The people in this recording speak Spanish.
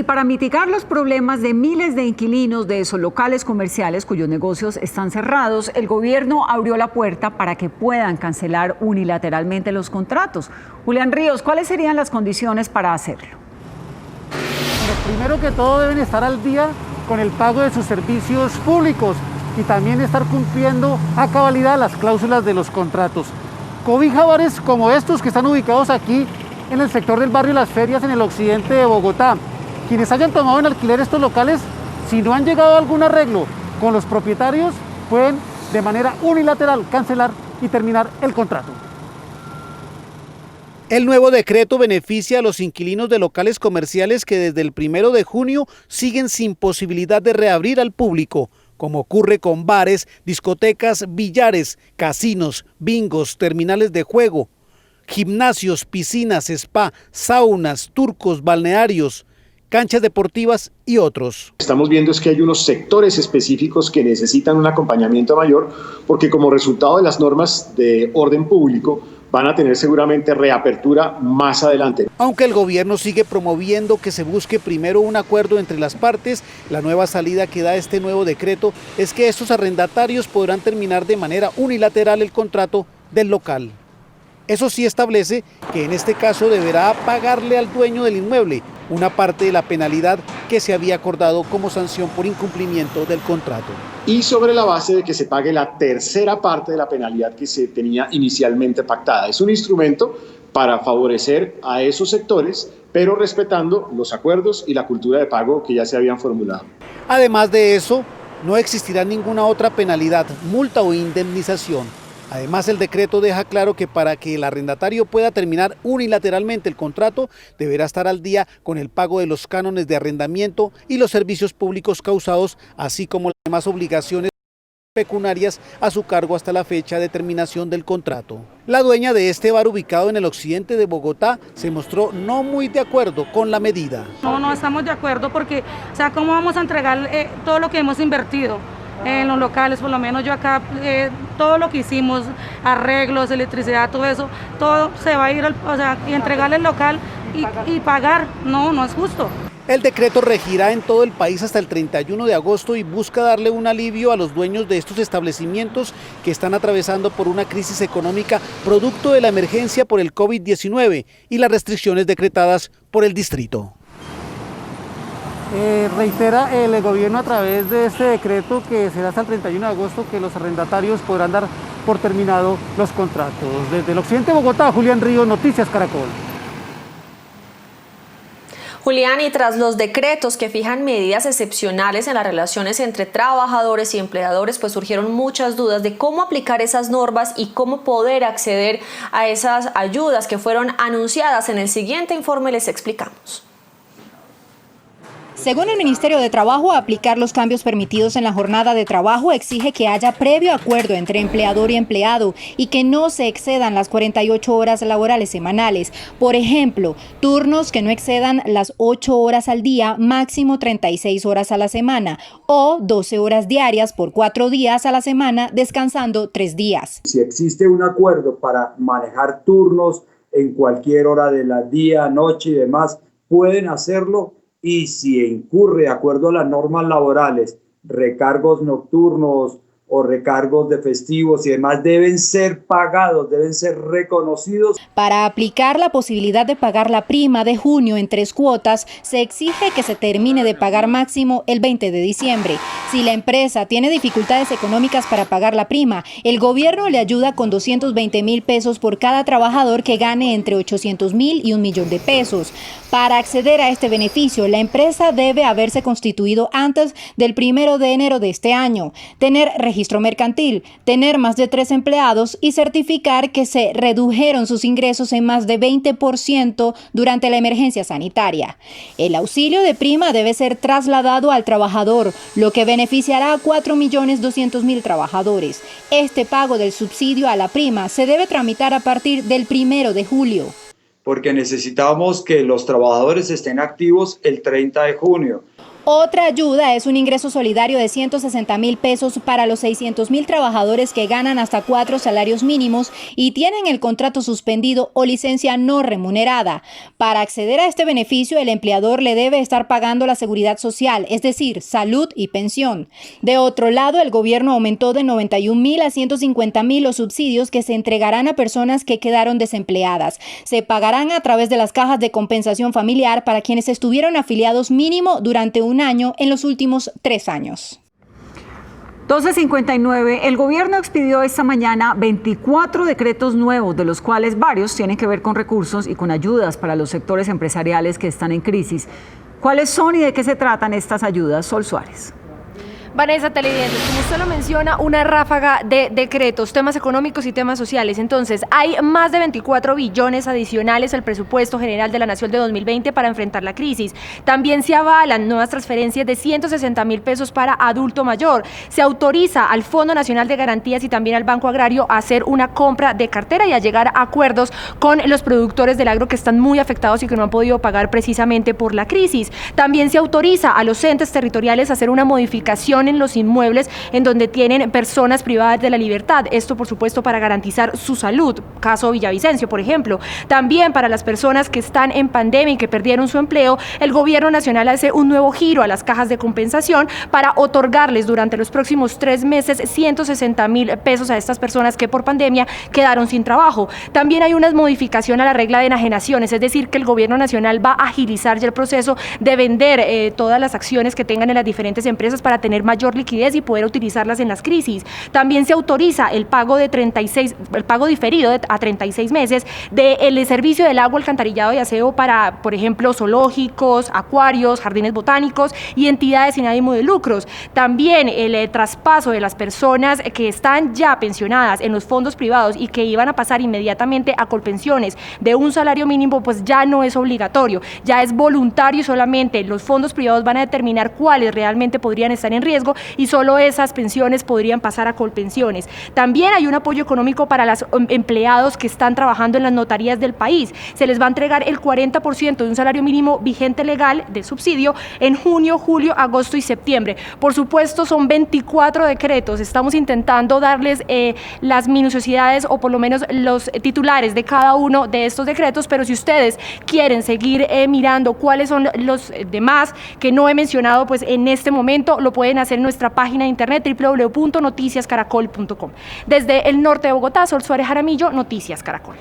para mitigar los problemas de miles de inquilinos de esos locales comerciales cuyos negocios están cerrados, el gobierno abrió la puerta para que puedan cancelar unilateralmente los contratos. Julián Ríos, ¿cuáles serían las condiciones para hacerlo? Bueno, primero que todo deben estar al día con el pago de sus servicios públicos y también estar cumpliendo a cabalidad las cláusulas de los contratos. Cobija bares como estos que están ubicados aquí en el sector del barrio Las Ferias, en el occidente de Bogotá. Quienes hayan tomado en alquiler estos locales, si no han llegado a algún arreglo con los propietarios, pueden de manera unilateral cancelar y terminar el contrato. El nuevo decreto beneficia a los inquilinos de locales comerciales que desde el 1 de junio siguen sin posibilidad de reabrir al público, como ocurre con bares, discotecas, billares, casinos, bingos, terminales de juego, gimnasios, piscinas, spa, saunas, turcos, balnearios, canchas deportivas y otros. Estamos viendo es que hay unos sectores específicos que necesitan un acompañamiento mayor porque como resultado de las normas de orden público van a tener seguramente reapertura más adelante. Aunque el gobierno sigue promoviendo que se busque primero un acuerdo entre las partes, la nueva salida que da este nuevo decreto es que estos arrendatarios podrán terminar de manera unilateral el contrato del local. Eso sí establece que en este caso deberá pagarle al dueño del inmueble una parte de la penalidad que se había acordado como sanción por incumplimiento del contrato. Y sobre la base de que se pague la tercera parte de la penalidad que se tenía inicialmente pactada. Es un instrumento para favorecer a esos sectores, pero respetando los acuerdos y la cultura de pago que ya se habían formulado. Además de eso, no existirá ninguna otra penalidad, multa o indemnización. Además, el decreto deja claro que para que el arrendatario pueda terminar unilateralmente el contrato, deberá estar al día con el pago de los cánones de arrendamiento y los servicios públicos causados, así como las demás obligaciones pecuniarias a su cargo hasta la fecha de terminación del contrato. La dueña de este bar ubicado en el occidente de Bogotá se mostró no muy de acuerdo con la medida. No estamos de acuerdo porque, o sea, ¿cómo vamos a entregar todo lo que hemos invertido en los locales? Por lo menos yo acá, todo lo que hicimos, arreglos, electricidad, todo eso, todo se va a ir, y entregarle el local y pagar, no es justo. El decreto regirá en todo el país hasta el 31 de agosto y busca darle un alivio a los dueños de estos establecimientos que están atravesando por una crisis económica producto de la emergencia por el COVID-19 y las restricciones decretadas por el distrito. Reitera el gobierno a través de este decreto que será hasta el 31 de agosto que los arrendatarios podrán dar por terminado los contratos. Desde el occidente de Bogotá, Julián Ríos, Noticias Caracol. Julián, y tras los decretos que fijan medidas excepcionales en las relaciones entre trabajadores y empleadores, pues surgieron muchas dudas de cómo aplicar esas normas y cómo poder acceder a esas ayudas que fueron anunciadas. En el siguiente informe les explicamos. Según el Ministerio de Trabajo, aplicar los cambios permitidos en la jornada de trabajo exige que haya previo acuerdo entre empleador y empleado y que no se excedan las 48 horas laborales semanales. Por ejemplo, turnos que no excedan las 8 horas al día, máximo 36 horas a la semana, o 12 horas diarias por 4 días a la semana, descansando 3 días. Si existe un acuerdo para manejar turnos en cualquier hora del día, noche y demás, pueden hacerlo. Y si incurre de acuerdo a las normas laborales, recargos nocturnos o recargos de festivos y demás deben ser pagados, deben ser reconocidos. Para aplicar la posibilidad de pagar la prima de junio en 3 cuotas, se exige que se termine de pagar máximo el 20 de diciembre. Si la empresa tiene dificultades económicas para pagar la prima, el gobierno le ayuda con 220.000 pesos por cada trabajador que gane entre 800.000 y 1 millón de pesos. Para acceder a este beneficio, la empresa debe haberse constituido antes del 1 de enero de este año, tener registro mercantil, tener más de 3 empleados y certificar que se redujeron sus ingresos en más de 20% durante la emergencia sanitaria. El auxilio de prima debe ser trasladado al trabajador, lo que beneficiará a 4.200.000 trabajadores. Este pago del subsidio a la prima se debe tramitar a partir del 1 de julio. Porque necesitamos que los trabajadores estén activos el 30 de junio. Otra ayuda es un ingreso solidario de 160.000 pesos para los 600.000 trabajadores que ganan hasta 4 salarios mínimos y tienen el contrato suspendido o licencia no remunerada. Para acceder a este beneficio, el empleador le debe estar pagando la seguridad social, es decir, salud y pensión. De otro lado, el gobierno aumentó de 91.000 a 150.000 los subsidios que se entregarán a personas que quedaron desempleadas. Se pagarán a través de las cajas de compensación familiar para quienes estuvieron afiliados mínimo durante un año en los últimos 3 años. 12:59. El gobierno expidió esta mañana 24 decretos nuevos, de los cuales varios tienen que ver con recursos y con ayudas para los sectores empresariales que están en crisis. ¿Cuáles son y de qué se tratan estas ayudas? Sol Suárez. Vanessa, televidentes, como usted lo menciona, una ráfaga de decretos, temas económicos y temas sociales. Entonces, hay más de 24 billones adicionales al presupuesto general de la Nación de 2020 para enfrentar la crisis. También se avalan nuevas transferencias de 160.000 pesos para adulto mayor. Se autoriza al Fondo Nacional de Garantías y también al Banco Agrario a hacer una compra de cartera y a llegar a acuerdos con los productores del agro que están muy afectados y que no han podido pagar precisamente por la crisis. También se autoriza a los entes territoriales a hacer una modificación en los inmuebles en donde tienen personas privadas de la libertad. Esto, por supuesto, para garantizar su salud. Caso Villavicencio, por ejemplo. También para las personas que están en pandemia y que perdieron su empleo, el gobierno nacional hace un nuevo giro a las cajas de compensación para otorgarles durante los próximos 3 meses 160.000 pesos a estas personas que por pandemia quedaron sin trabajo. También hay una modificación a la regla de enajenaciones, es decir, que el gobierno nacional va a agilizar ya el proceso de vender todas las acciones que tengan en las diferentes empresas para tener mayor liquidez y poder utilizarlas en las crisis. También se autoriza el pago diferido a 36 meses del servicio del agua, alcantarillado y aseo para, por ejemplo, zoológicos, acuarios, jardines botánicos y entidades sin ánimo de lucros. También el traspaso de las personas que están ya pensionadas en los fondos privados y que iban a pasar inmediatamente a Colpensiones de un salario mínimo, pues ya no es obligatorio, ya es voluntario y solamente los fondos privados van a determinar cuáles realmente podrían estar en riesgo y solo esas pensiones podrían pasar a Colpensiones. También hay un apoyo económico para los empleados que están trabajando en las notarías del país. Se les va a entregar el 40% de un salario mínimo vigente legal de subsidio en junio, julio, agosto y septiembre. Por supuesto, son 24 decretos. Estamos intentando darles las minuciosidades o por lo menos los titulares de cada uno de estos decretos, pero si ustedes quieren seguir mirando cuáles son los demás que no he mencionado, pues en este momento lo pueden hacer en nuestra página de internet www.noticiascaracol.com. Desde el norte de Bogotá, Sol Suárez Jaramillo, Noticias Caracol.